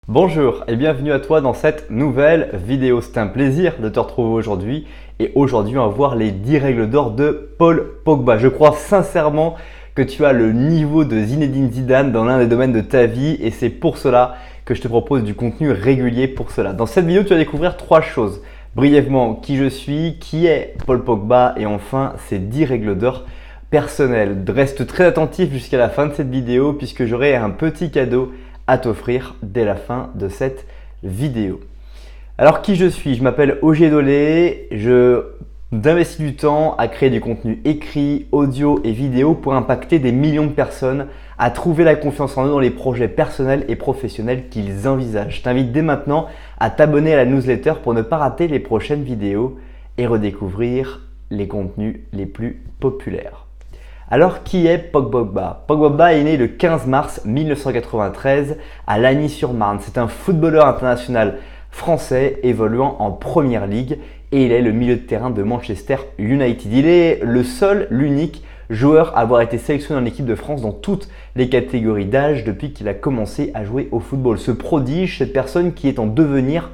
Bonjour et bienvenue à toi dans cette nouvelle vidéo. C'est un plaisir de te retrouver aujourd'hui et aujourd'hui on va voir les 10 règles d'or de Paul Pogba. Je crois sincèrement que tu as le niveau de Zinedine Zidane dans l'un des domaines de ta vie et c'est pour cela que je te propose du contenu régulier pour cela. Dans cette vidéo tu vas découvrir 3 choses. Brièvement, qui je suis, qui est Paul Pogba et enfin ces 10 règles d'or personnelles. Reste très attentif jusqu'à la fin de cette vidéo puisque j'aurai un petit cadeau à t'offrir dès la fin de cette vidéo. Alors qui je suis? Je m'appelle Ogier Dolé, j'investis du temps à créer du contenu écrit, audio et vidéo pour impacter des millions de personnes à trouver la confiance en eux dans les projets personnels et professionnels qu'ils envisagent. Je t'invite dès maintenant à t'abonner à la newsletter pour ne pas rater les prochaines vidéos et redécouvrir les contenus les plus populaires. Alors, qui est Pogba? Pogba est né le 15 mars 1993 à Lagny-sur-Marne. C'est un footballeur international français évoluant en Première Ligue et il est le milieu de terrain de Manchester United. Il est le seul, l'unique joueur à avoir été sélectionné en équipe de France dans toutes les catégories d'âge depuis qu'il a commencé à jouer au football. Ce prodige, cette personne qui est en devenir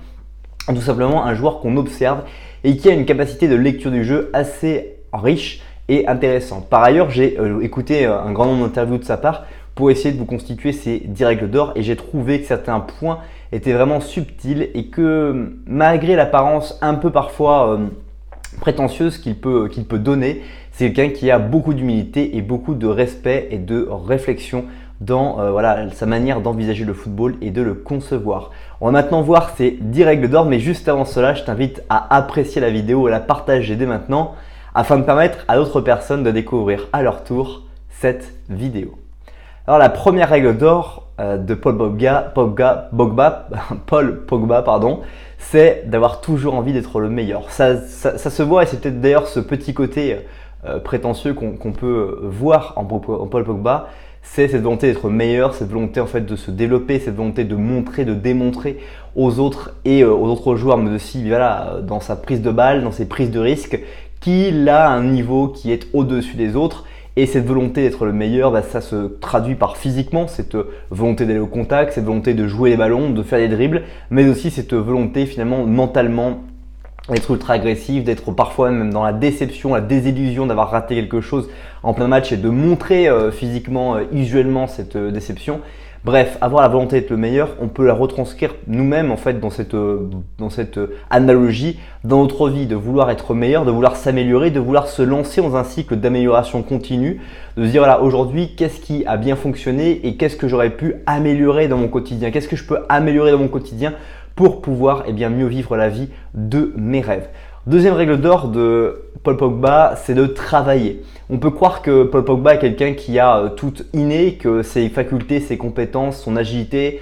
tout simplement un joueur qu'on observe et qui a une capacité de lecture du jeu assez riche et intéressant. Par ailleurs, j'ai écouté un grand nombre d'interviews de sa part pour essayer de vous constituer ces 10 règles d'or et j'ai trouvé que certains points étaient vraiment subtils et que malgré l'apparence un peu parfois prétentieuse qu'il peut donner, c'est quelqu'un qui a beaucoup d'humilité et beaucoup de respect et de réflexion dans sa manière d'envisager le football et de le concevoir. On va maintenant voir ces 10 règles d'or, mais juste avant cela, je t'invite à apprécier la vidéo et à la partager dès maintenant afin de permettre à d'autres personnes de découvrir à leur tour cette vidéo. Alors la première règle d'or de Paul Pogba, c'est d'avoir toujours envie d'être le meilleur. Ça se voit et c'est peut-être d'ailleurs ce petit côté prétentieux qu'on peut voir en Paul Pogba. C'est cette volonté d'être meilleur, cette volonté en fait de se développer, cette volonté de montrer, de démontrer aux autres et aux autres joueurs, mais aussi dans sa prise de balle, dans ses prises de risque, qu'il a un niveau qui est au-dessus des autres. Et cette volonté d'être le meilleur, ça se traduit par physiquement, cette volonté d'aller au contact, cette volonté de jouer les ballons, de faire des dribbles, mais aussi cette volonté finalement mentalement d'être ultra agressif, d'être parfois même dans la déception, la désillusion d'avoir raté quelque chose en plein match et de montrer physiquement, usuellement cette déception. Bref, avoir la volonté d'être le meilleur, on peut la retranscrire nous-mêmes en fait dans cette analogie dans notre vie, de vouloir être meilleur, de vouloir s'améliorer, de vouloir se lancer dans un cycle d'amélioration continue, de se dire voilà, aujourd'hui, qu'est-ce qui a bien fonctionné et qu'est-ce que j'aurais pu améliorer dans mon quotidien, qu'est-ce que je peux améliorer dans mon quotidien pour pouvoir mieux vivre la vie de mes rêves. Deuxième règle d'or de Paul Pogba, c'est de travailler. On peut croire que Paul Pogba est quelqu'un qui a tout inné, que ses facultés, ses compétences, son agilité,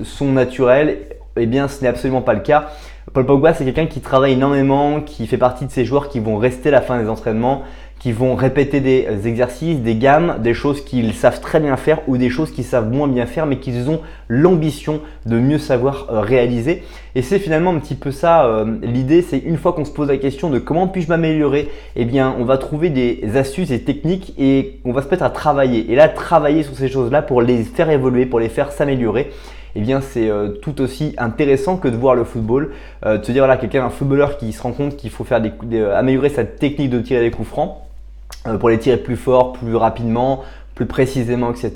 sont naturelles. Eh bien, ce n'est absolument pas le cas. Paul Pogba, c'est quelqu'un qui travaille énormément, qui fait partie de ces joueurs qui vont rester à la fin des entraînements, qui vont répéter des exercices, des gammes, des choses qu'ils savent très bien faire ou des choses qu'ils savent moins bien faire mais qu'ils ont l'ambition de mieux savoir réaliser. Et c'est finalement un petit peu ça l'idée, c'est une fois qu'on se pose la question de comment puis-je m'améliorer, eh bien on va trouver des astuces et techniques et on va se mettre à travailler. Et là, travailler sur ces choses-là pour les faire évoluer, pour les faire s'améliorer. Eh bien c'est tout aussi intéressant que de voir le football, de se dire voilà, un footballeur qui se rend compte qu'il faut faire améliorer sa technique de tirer des coups francs pour les tirer plus fort, plus rapidement, plus précisément, etc.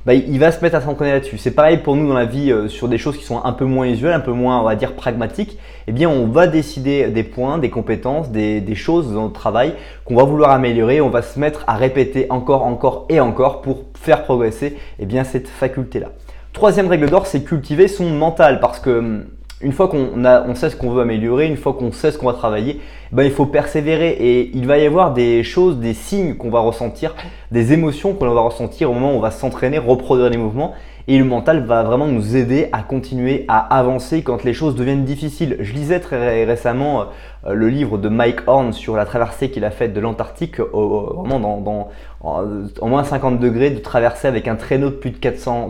Il va se mettre à s'entraîner là-dessus. C'est pareil pour nous dans la vie sur des choses qui sont un peu moins usuelles, un peu moins, on va dire, pragmatiques. Eh bien, on va décider des points, des compétences, des choses dans notre travail qu'on va vouloir améliorer. On va se mettre à répéter encore et encore pour faire progresser cette faculté-là. Troisième règle d'or, c'est cultiver son mental parce que une fois qu'on sait ce qu'on veut améliorer, une fois qu'on sait ce qu'on va travailler, il faut persévérer et il va y avoir des choses, des signes qu'on va ressentir, des émotions qu'on va ressentir au moment où on va s'entraîner, reproduire les mouvements et le mental va vraiment nous aider à continuer à avancer quand les choses deviennent difficiles. Je lisais très récemment le livre de Mike Horn sur la traversée qu'il a faite de l'Antarctique, vraiment en moins 50 degrés, de traverser avec un traîneau de plus de 400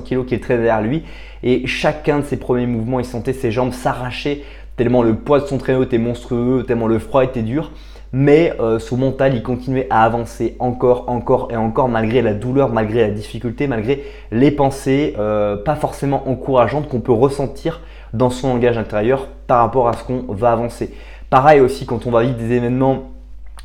kg qu'il traînait derrière lui. Et chacun de ses premiers mouvements, il sentait ses jambes s'arracher tellement le poids de son traîneau était monstrueux, tellement le froid était dur. mais son mental il continuait à avancer encore et encore malgré la douleur, malgré la difficulté, malgré les pensées pas forcément encourageantes qu'on peut ressentir dans son langage intérieur par rapport à ce qu'on va avancer. Pareil aussi quand on va vivre des événements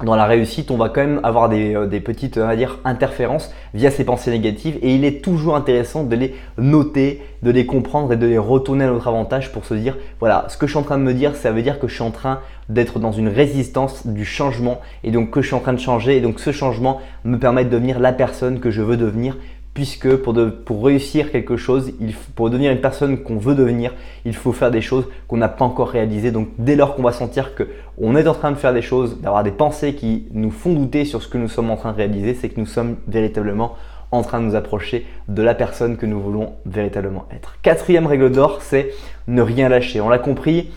dans la réussite, on va quand même avoir des petites, on va dire, interférences via ces pensées négatives et il est toujours intéressant de les noter, de les comprendre et de les retourner à notre avantage pour se dire voilà, ce que je suis en train de me dire, ça veut dire que je suis en train d'être dans une résistance du changement et donc que je suis en train de changer et donc ce changement me permet de devenir la personne que je veux devenir. Puisque pour réussir quelque chose, pour devenir une personne qu'on veut devenir, il faut faire des choses qu'on n'a pas encore réalisées. Donc dès lors qu'on va sentir qu'on est en train de faire des choses, d'avoir des pensées qui nous font douter sur ce que nous sommes en train de réaliser, c'est que nous sommes véritablement en train de nous approcher de la personne que nous voulons véritablement être. Quatrième règle d'or, c'est ne rien lâcher. On l'a compris.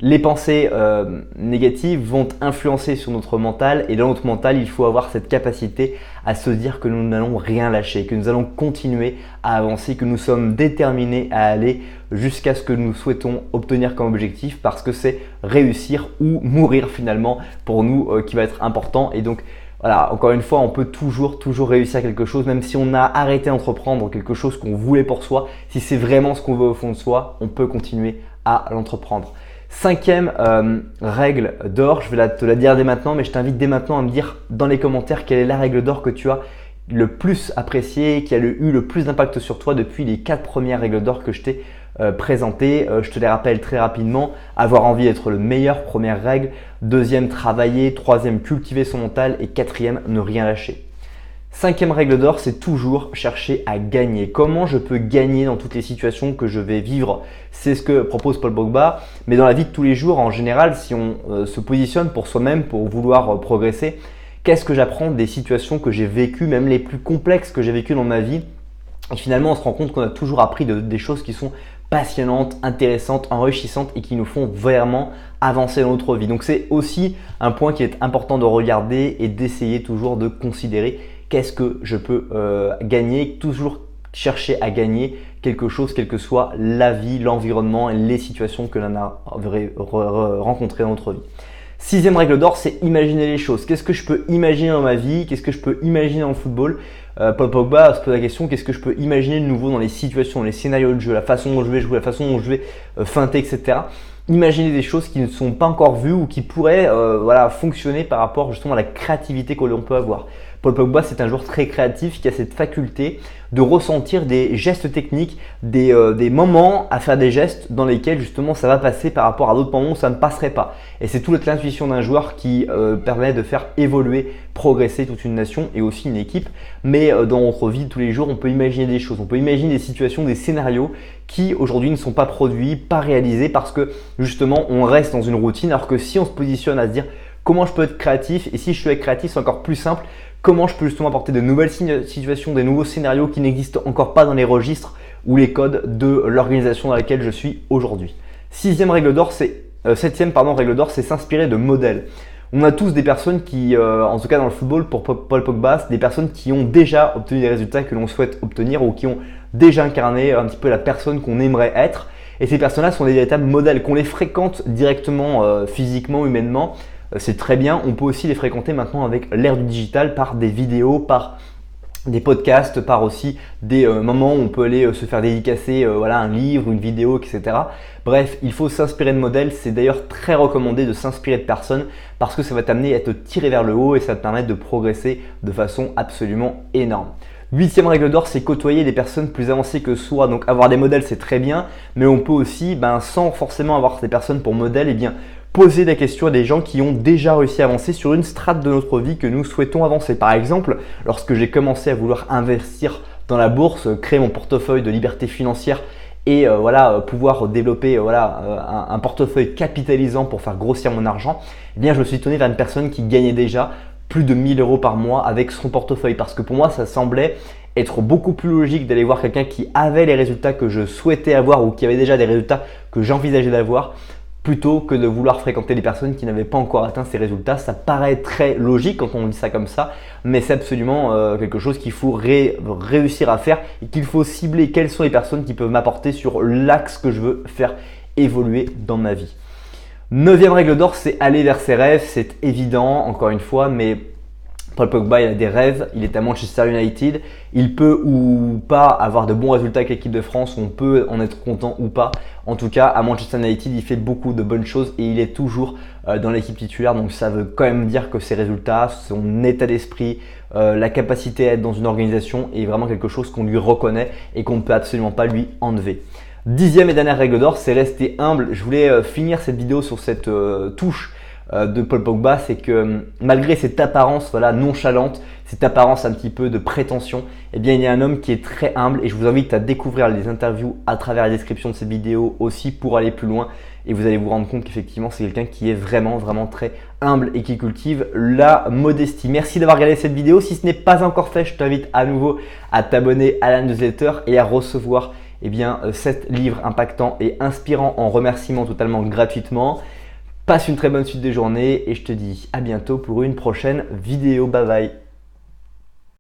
Les pensées négatives vont influencer sur notre mental et dans notre mental, il faut avoir cette capacité à se dire que nous n'allons rien lâcher, que nous allons continuer à avancer, que nous sommes déterminés à aller jusqu'à ce que nous souhaitons obtenir comme objectif parce que c'est réussir ou mourir finalement pour nous qui va être important. Et donc voilà, encore une fois, on peut toujours réussir quelque chose, même si on a arrêté d'entreprendre quelque chose qu'on voulait pour soi, si c'est vraiment ce qu'on veut au fond de soi, on peut continuer à l'entreprendre. Cinquième règle d'or, je vais te la dire dès maintenant, mais je t'invite dès maintenant à me dire dans les commentaires quelle est la règle d'or que tu as le plus appréciée, qui a eu le plus d'impact sur toi depuis les 4 premières règles d'or que je t'ai présentées. Je te les rappelle très rapidement. Avoir envie d'être le meilleur, première règle. Deuxième, travailler. Troisième, cultiver son mental. Et quatrième, ne rien lâcher. Cinquième règle d'or, c'est toujours chercher à gagner. Comment je peux gagner dans toutes les situations que je vais vivre? C'est ce que propose Paul Pogba. Mais dans la vie de tous les jours, en général, si on se positionne pour soi-même, pour vouloir progresser, qu'est-ce que j'apprends des situations que j'ai vécues, même les plus complexes que j'ai vécues dans ma vie? Et finalement, on se rend compte qu'on a toujours appris des choses qui sont passionnantes, intéressantes, enrichissantes et qui nous font vraiment avancer dans notre vie. Donc c'est aussi un point qui est important de regarder et d'essayer toujours de considérer qu'est-ce que je peux gagner, toujours chercher à gagner quelque chose, quelle que soit la vie, l'environnement et les situations que l'on a rencontrées dans notre vie. Sixième règle d'or, c'est imaginer les choses. Qu'est-ce que je peux imaginer dans ma vie? Qu'est-ce que je peux imaginer dans le football? Paul Pogba se pose la question, qu'est-ce que je peux imaginer de nouveau dans les situations, les scénarios de jeu, la façon dont je vais jouer, la façon dont je vais feinter, etc. Imaginer des choses qui ne sont pas encore vues ou qui pourraient fonctionner par rapport justement à la créativité que l'on peut avoir. Paul Pogba, c'est un joueur très créatif qui a cette faculté de ressentir des gestes techniques, des moments à faire des gestes dans lesquels justement ça va passer par rapport à d'autres moments où ça ne passerait pas. Et c'est toute l'intuition d'un joueur qui permet de faire évoluer, progresser toute une nation et aussi une équipe. Mais dans notre vie de tous les jours, on peut imaginer des choses, on peut imaginer des situations, des scénarios qui aujourd'hui ne sont pas produits, pas réalisés parce que justement on reste dans une routine. Alors que si on se positionne à se dire comment je peux être créatif et si je peux être créatif, c'est encore plus simple. Comment je peux justement apporter de nouvelles situations, des nouveaux scénarios qui n'existent encore pas dans les registres ou les codes de l'organisation dans laquelle je suis aujourd'hui. Septième règle d'or, c'est s'inspirer de modèles. On a tous des personnes qui, en tout cas dans le football, pour Paul Pogba, c'est des personnes qui ont déjà obtenu des résultats que l'on souhaite obtenir ou qui ont déjà incarné un petit peu la personne qu'on aimerait être. Et ces personnes-là sont des véritables modèles, qu'on les fréquente directement, physiquement, humainement. C'est très bien, on peut aussi les fréquenter maintenant avec l'ère du digital par des vidéos, par des podcasts, par aussi des moments où on peut aller se faire dédicacer un livre, une vidéo, etc. Bref, il faut s'inspirer de modèles. C'est d'ailleurs très recommandé de s'inspirer de personnes parce que ça va t'amener à te tirer vers le haut et ça va te permettre de progresser de façon absolument énorme. Huitième règle d'or, c'est côtoyer des personnes plus avancées que soi. Donc avoir des modèles, c'est très bien, mais on peut aussi, sans forcément avoir ces personnes pour modèle, poser des questions à des gens qui ont déjà réussi à avancer sur une strate de notre vie que nous souhaitons avancer. Par exemple, lorsque j'ai commencé à vouloir investir dans la bourse, créer mon portefeuille de liberté financière et pouvoir développer un portefeuille capitalisant pour faire grossir mon argent, je me suis tourné vers une personne qui gagnait déjà plus de 1000 € par mois avec son portefeuille parce que pour moi, ça semblait être beaucoup plus logique d'aller voir quelqu'un qui avait les résultats que je souhaitais avoir ou qui avait déjà des résultats que j'envisageais d'avoir plutôt que de vouloir fréquenter des personnes qui n'avaient pas encore atteint ces résultats. Ça paraît très logique quand on dit ça comme ça, mais c'est absolument quelque chose qu'il faut réussir à faire et qu'il faut cibler quelles sont les personnes qui peuvent m'apporter sur l'axe que je veux faire évoluer dans ma vie. Neuvième règle d'or, c'est aller vers ses rêves. C'est évident, encore une fois, mais Paul Pogba, il a des rêves, il est à Manchester United, il peut ou pas avoir de bons résultats avec l'équipe de France, on peut en être content ou pas. En tout cas, à Manchester United, il fait beaucoup de bonnes choses et il est toujours dans l'équipe titulaire. Donc ça veut quand même dire que ses résultats, son état d'esprit, la capacité à être dans une organisation est vraiment quelque chose qu'on lui reconnaît et qu'on ne peut absolument pas lui enlever. Dixième et dernière règle d'or, c'est rester humble. Je voulais finir cette vidéo sur cette touche de Paul Pogba, c'est que malgré cette apparence nonchalante, cette apparence un petit peu de prétention, eh bien il y a un homme qui est très humble et je vous invite à découvrir les interviews à travers la description de cette vidéo aussi pour aller plus loin et vous allez vous rendre compte qu'effectivement c'est quelqu'un qui est vraiment très humble et qui cultive la modestie. Merci d'avoir regardé cette vidéo. Si ce n'est pas encore fait, je t'invite à nouveau à t'abonner à la newsletter et à recevoir 7 livres impactants et inspirants en remerciements totalement gratuitement. Passe une très bonne suite de journée et je te dis à bientôt pour une prochaine vidéo. Bye bye.